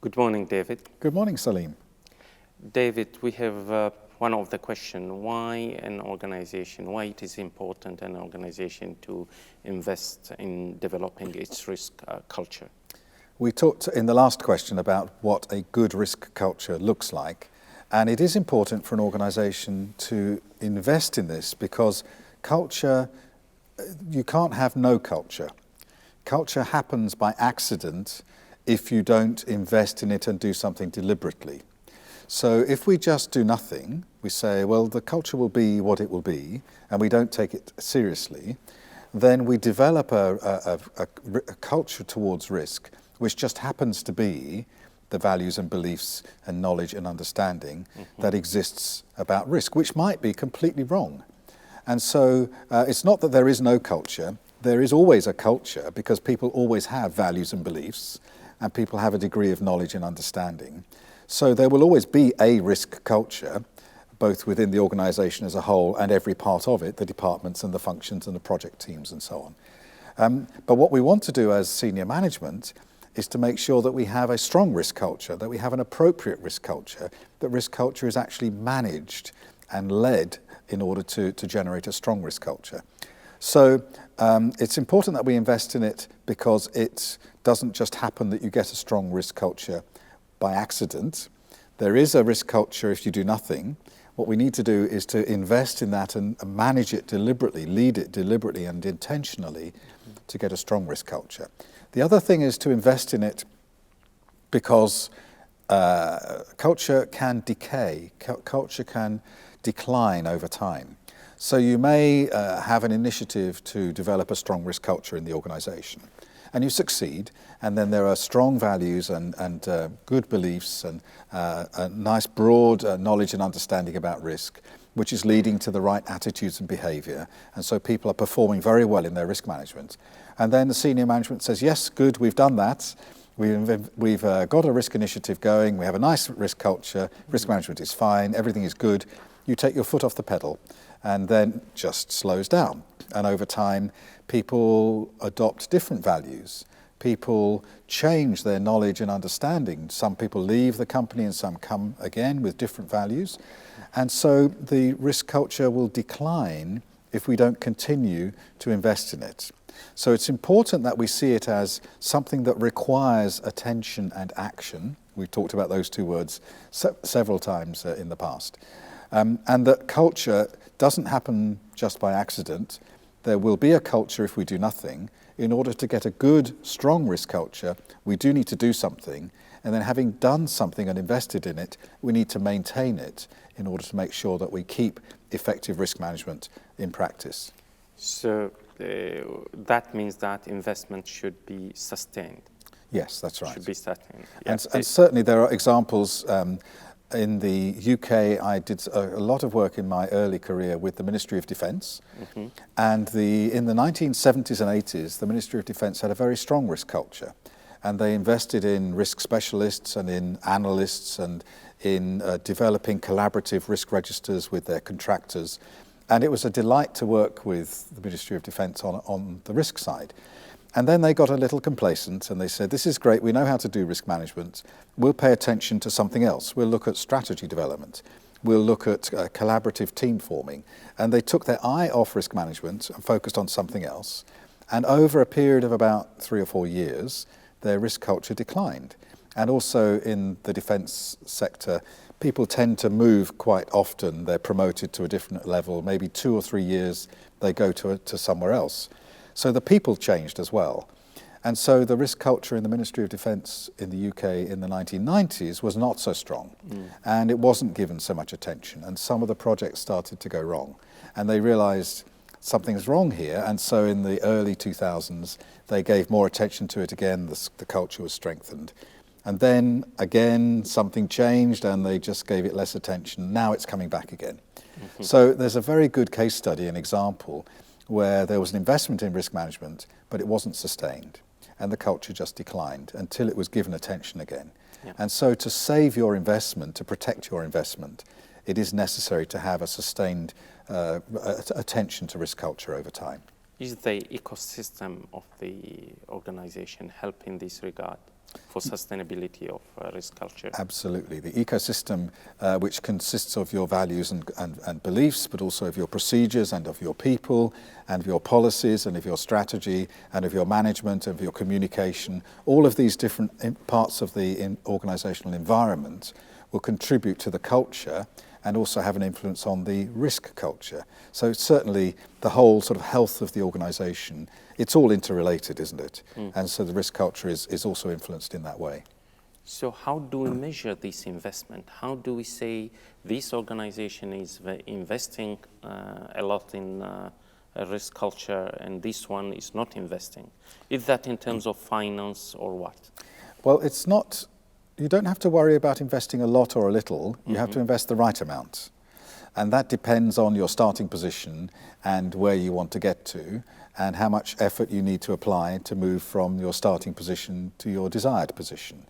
Good morning, David. Good morning, Salim. David, we have one of the question, why why it is important an organization to invest in developing its risk culture? We talked in the last question about what a good risk culture looks like, and it is important for an organization to invest in this because culture, you can't have no culture. Culture happens by accident if you don't invest in it and do something deliberately. So if we just do nothing, we say, well, the culture will be what it will be, and we don't take it seriously, then we develop a culture towards risk, which just happens to be the values and beliefs and knowledge and understanding that exists about risk, which might be completely wrong. And so it's not that there is no culture. There is always a culture because people always have values and beliefs, and people have a degree of knowledge and understanding. So there will always be a risk culture, both within the organization as a whole and every part of it, the departments and the functions and the project teams and so on. But what we want to do as senior management is to make sure that we have a strong risk culture, that we have an appropriate risk culture, that risk culture is actually managed and led in order to generate a strong risk culture. So it's important that we invest in it because it doesn't just happen that you get a strong risk culture by accident. There is a risk culture if you do nothing. What we need to do is to invest in that and manage it deliberately, lead it deliberately and intentionally to get a strong risk culture. The other thing is to invest in it because culture can decay, culture can decline over time. So you may have an initiative to develop a strong risk culture in the organization, and you succeed, and then there are strong values and good beliefs and a nice broad knowledge and understanding about risk, which is leading to the right attitudes and behavior, and so people are performing very well in their risk management. And then the senior management says, yes, good, we've done that. We've got a risk initiative going, we have a nice risk culture, risk management is fine, everything is good. You take your foot off the pedal and then just slows down. And over time, people adopt different values. People change their knowledge and understanding. Some people leave the company and some come again with different values. And so the risk culture will decline if we don't continue to invest in it. So it's important that we see it as something that requires attention and action. We've talked about those two words several times in the past. And that culture doesn't happen just by accident. There will be a culture if we do nothing. In order to get a good, strong risk culture, we do need to do something. And then having done something and invested in it, we need to maintain it in order to make sure that we keep effective risk management in practice. So that means that investment should be sustained. Yes, that's right. Should be sustained. And certainly there are examples. In the UK, I did a lot of work in my early career with the Ministry of Defence. And in the 1970s and 80s, the Ministry of Defence had a very strong risk culture. And they invested in risk specialists and in analysts and in developing collaborative risk registers with their contractors. And it was a delight to work with the Ministry of Defence on the risk side. And then they got a little complacent and they said, this is great, we know how to do risk management. We'll pay attention to something else. We'll look at strategy development. We'll look at collaborative team forming. And they took their eye off risk management and focused on something else. And over a period of about 3 or 4 years, their risk culture declined. And also in the defence sector, people tend to move quite often. They're promoted to a different level. Maybe 2 or 3 years, they go to somewhere else. So the people changed as well. And so the risk culture in the Ministry of Defence in the UK in the 1990s was not so strong. And it wasn't given so much attention. And some of the projects started to go wrong. And they realised something's wrong here. And so in the early 2000s, they gave more attention to it again. The culture was strengthened. And then again, something changed and they just gave it less attention. Now it's coming back again. So there's a very good case study, an example, where there was an investment in risk management, but it wasn't sustained. And the culture just declined until it was given attention again. And so to save your investment, to protect your investment, it is necessary to have a sustained attention to risk culture over time. Is the ecosystem of the organization help in this regard? for sustainability of risk culture? Absolutely. The ecosystem, which consists of your values and beliefs, but also of your procedures and of your people and of your policies and of your strategy and of your management, of your communication, all of these different parts of the organizational environment will contribute to the culture and also have an influence on the risk culture. So certainly the whole sort of health of the organization, it's all interrelated, isn't it? And so the risk culture is also influenced in that way. So how do we measure this investment? How do we say this organization is investing a lot in a risk culture and this one is not investing? Is that in terms of finance or what? Well, it's not. You don't have to worry about investing a lot or a little. You have to invest the right amount. And that depends on your starting position and where you want to get to and how much effort you need to apply to move from your starting position to your desired position.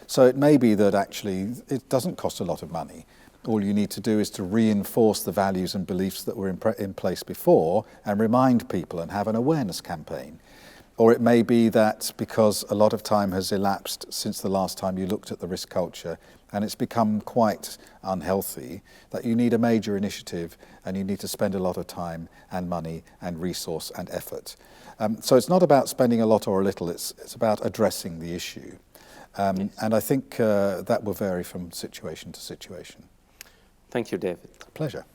So it may be that actually it doesn't cost a lot of money. All you need to do is to reinforce the values and beliefs that were in place before and remind people and have an awareness campaign. Or it may be that because a lot of time has elapsed since the last time you looked at the risk culture and it's become quite unhealthy, that you need a major initiative and you need to spend a lot of time and money and resource and effort. So it's not about spending a lot or a little, it's about addressing the issue. And I think that will vary from situation to situation. Thank you, David. Pleasure.